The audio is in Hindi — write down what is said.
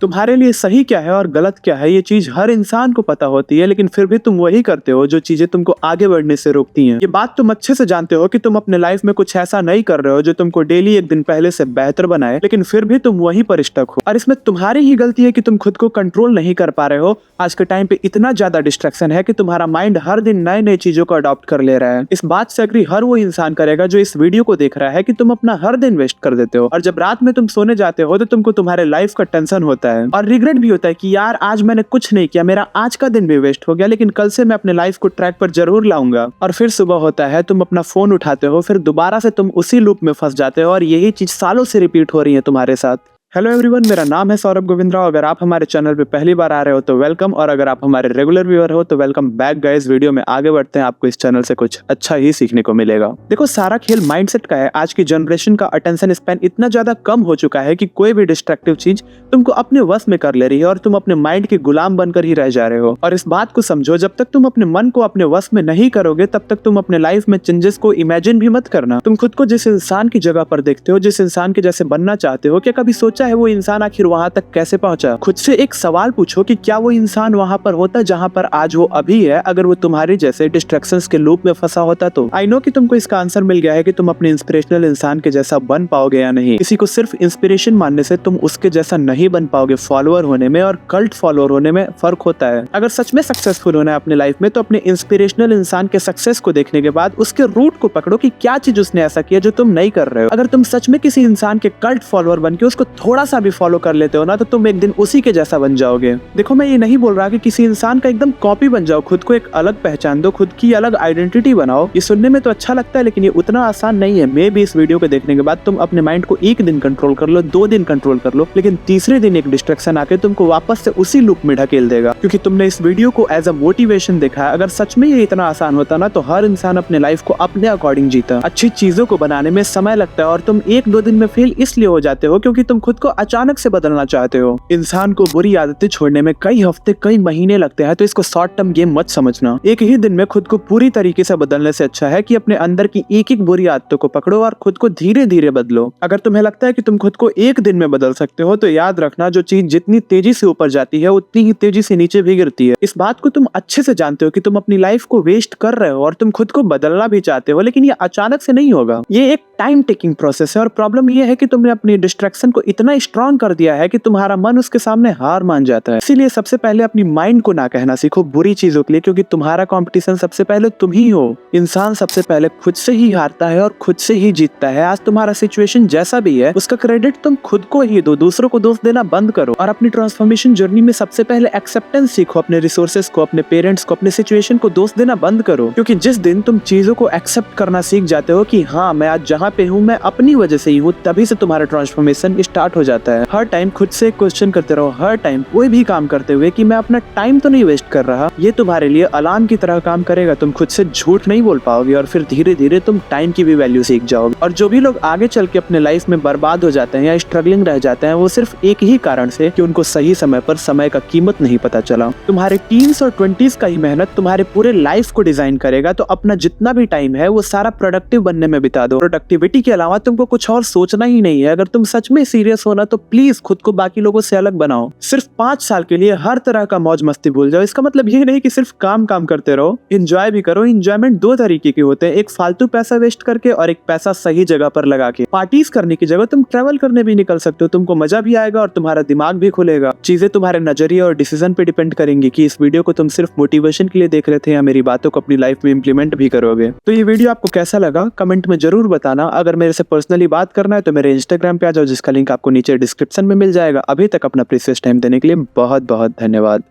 तुम्हारे लिए सही क्या है और गलत क्या है ये चीज हर इंसान को पता होती है, लेकिन फिर भी तुम वही करते हो जो चीजें तुमको आगे बढ़ने से रोकती हैं। ये बात तुम अच्छे से जानते हो कि तुम अपने लाइफ में कुछ ऐसा नहीं कर रहे हो जो तुमको डेली एक दिन पहले से बेहतर बनाए, लेकिन फिर भी तुम वहीं पर स्टक हो। और इसमें तुम्हारी ही गलती है कि तुम खुद को कंट्रोल नहीं कर पा रहे हो। आज के टाइम पे इतना ज्यादा डिस्ट्रैक्शन है कि तुम्हारा माइंड हर दिन नए नए चीजों को अडॉप्ट कर ले रहा है। इस बात से अग्री हर वो इंसान करेगा जो इस वीडियो को देख रहा है कि तुम अपना हर दिन वेस्ट कर देते हो, और जब रात में तुम सोने जाते हो तो तुमको तुम्हारे लाइफ का टेंशन होता है और रिग्रेट भी होता है कि यार आज मैंने कुछ नहीं किया, मेरा आज का दिन भी वेस्ट हो गया, लेकिन कल से मैं अपने लाइफ को ट्रैक पर जरूर लाऊंगा। और फिर सुबह होता है, तुम अपना फोन उठाते हो, फिर दोबारा से तुम उसी लूप में फंस जाते हो और यही चीज सालों से रिपीट हो रही है तुम्हारे साथ। हेलो एवरीवन, मेरा नाम है सौरभ गोविंदराव। अगर आप हमारे चैनल पे पहली बार आ रहे हो तो वेलकम, और अगर आप हमारे रेगुलर व्यूअर हो तो वेलकम बैक गाइस। वीडियो में आगे बढ़ते हैं, आपको इस चैनल से कुछ अच्छा ही सीखने को मिलेगा। देखो, सारा खेल माइंडसेट का है। आज की जनरेशन का अटेंशन स्पैन इतना ज्यादा कम हो चुका है कि कोई भी डिस्ट्रैक्टिव चीज तुमको अपने वश में कर ले रही है और तुम अपने माइंड के गुलाम बनकर ही रह जा रहे हो। और इस बात को समझो, जब तक तुम अपने मन को अपने वश में नहीं करोगे तब तक तुम अपने लाइफ में चेंजेस को इमेजिन भी मत करना। तुम खुद को जिस इंसान की जगह पर देखते हो, जिस इंसान के जैसे बनना चाहते हो, क्या कभी सोचा है वो इंसान आखिर वहां तक कैसे पहुंचा? खुद से एक सवाल पूछो कि क्या वो इंसान वहां पर होता जहां पर आज वो अभी है, अगर वो तुम्हारे जैसे डिस्ट्रैक्शंस के लूप में फंसा होता तो। आई नो कि तुमको इसका आंसर मिल गया है कि तुम अपने इंस्पिरेशनल इंसान के जैसा बन पाओगे या नहीं। किसी को सिर्फ इंस्पिरेशन मानने से तुम उसके जैसा नहीं बन पाओगे। फॉलोअर होने में और कल्ट फॉलोअर होने में फर्क होता है। अगर सच में सक्सेसफुल होना है अपने लाइफ में तो अपने इंस्पिरेशनल इंसान के सक्सेस को देखने के बाद उसके रूट को पकड़ो कि क्या चीज उसने ऐसा किया जो तुम नहीं कर रहे हो। अगर तुम सच में किसी इंसान के कल्ट फॉलोअर बन के उसको थोड़ा सा भी फॉलो कर लेते हो ना, तो तुम एक दिन उसी के जैसा बन जाओगे। देखो, मैं ये नहीं बोल रहा कि किसी इंसान का एकदम कॉपी बन जाओ। खुद को एक अलग पहचान दो, खुद की अलग आइडेंटिटी बनाओ। ये सुनने में तो अच्छा लगता है, लेकिन ये उतना आसान नहीं है। मे भी इस वीडियो को देखने के बाद तुम अपने माइंड को एक दिन कंट्रोल कर लो, 2 दिन कंट्रोल कर लो, लेकिन तीसरे दिन एक डिस्ट्रैक्शन आके तुमको वापस से उसी लूप में ढकेल देगा, क्योंकि तुमने इस वीडियो को एज अ मोटिवेशन देखा है। अगर सच में ये इतना आसान होता ना, तो हर इंसान अपने लाइफ को अपने अकॉर्डिंग जीता। अच्छी चीजों को बनाने में समय लगता है और तुम 1-2 दिन में फेल इसलिए हो जाते हो क्योंकि तुम खुद को अचानक से बदलना चाहते हो। इंसान को बुरी आदतें छोड़ने में कई हफ्ते, कई महीने लगते हैं, तो इसको शॉर्ट टर्म गेम मत समझना। एक ही दिन में खुद को पूरी तरीके से बदलने से अच्छा है कि अपने अंदर की एक एक बुरी आदतों को पकड़ो और खुद को धीरे धीरे बदलो। अगर तुम्हें लगता है कि तुम खुद को एक दिन में बदल सकते हो, तो याद रखना, जो चीज जितनी तेजी से ऊपर जाती है उतनी ही तेजी से नीचे भी गिरती है। इस बात को तुम अच्छे से जानते हो कि तुम अपनी लाइफ को वेस्ट कर रहे हो और तुम खुद को बदलना भी चाहते हो, लेकिन ये अचानक से नहीं होगा। ये एक टाइम टेकिंग प्रोसेस है। और प्रॉब्लम ये है कि तुमने अपनी डिस्ट्रैक्शन को इतना स्ट्रॉन्ग कर दिया है कि तुम्हारा मन उसके सामने हार मान जाता है। इसीलिए सबसे पहले अपनी माइंड को ना कहना सीखो बुरी चीजों के लिए, क्योंकि तुम्हारा कंपटीशन सबसे पहले तुम ही हो। इंसान सबसे पहले खुद से ही हारता है और खुद से ही जीतता है। आज तुम्हारा सिचुएशन जैसा भी है, उसका क्रेडिट तुम खुद को ही दो, दूसरों को दोष देना बंद करो। और अपनी ट्रांसफॉर्मेशन जर्नी में सबसे पहले एक्सेप्टेंस सीखो। अपने रिसोर्सेस को, अपने पेरेंट्स को, अपने सिचुएशन को दोष देना बंद करो, क्योंकि जिस दिन तुम चीजों को एक्सेप्ट करना सीख जाते हो कि हाँ, मैं आज जहाँ पे हूँ मैं अपनी वजह से ही हूँ, तभी से तुम्हारा ट्रांसफॉर्मेशन स्टार्ट हो जाता है। हर टाइम खुद से क्वेश्चन करते रहो, हर टाइम कोई भी काम करते हुए, कि मैं अपना टाइम तो नहीं वेस्ट कर रहा। ये तुम्हारे लिए अलार्म की तरह काम करेगा। तुम खुद से झूठ नहीं बोल पाओगे और फिर धीरे धीरे तुम टाइम की भी वैल्यू सीख जाओगे। और जो भी लोग आगे चल के अपने लाइफ में बर्बाद हो जाते हैं या स्ट्रगलिंग रह जाते हैं, वो सिर्फ एक ही कारण से कि उनको सही समय पर समय का कीमत नहीं पता चला। तुम्हारे टीन्स और 20s का ही मेहनत तुम्हारे पूरे लाइफ को डिजाइन करेगा। तो अपना जितना भी टाइम है वो सारा प्रोडक्टिव बनने में बिता दो। प्रोडक्टिविटी के अलावा तुमको कुछ और सोचना ही नहीं है। अगर तुम सच में सीरियस हो ना, तो प्लीज खुद को बाकी लोगों से अलग बनाओ। सिर्फ 5 साल के लिए हर तरह का मौज मस्ती भूल जाओ। इसका मतलब ये नहीं कि सिर्फ काम करते रहो, एंजॉय भी करो। एंजॉयमेंट 2 तरीके के होते हैं, एक फालतू पैसा वेस्ट करके और एक पैसा सही जगह पर लगा के। पार्टीज करने की जगह तुम ट्रैवल करने भी निकल सकते हो। तुमको मजा भी आएगा और तुम्हारा दिमाग भी खुलेगा। चीजें तुम्हारे नजरिए और डिसीजन पे डिपेंड करेंगी कि इस वीडियो को तुम सिर्फ मोटिवेशन के लिए देख रहे थे या मेरी बातों को अपनी लाइफ में इंप्लीमेंट भी करोगे। तो ये वीडियो आपको कैसा लगा कमेंट में जरूर बताना। अगर मेरे से पर्सनली बात करना है तो मेरे इंस्टाग्राम पे आ जाओ, जिसका लिंक आपको नीचे डिस्क्रिप्शन में मिल जाएगा। अभी तक अपना प्रीशियस टाइम देने के लिए बहुत बहुत धन्यवाद।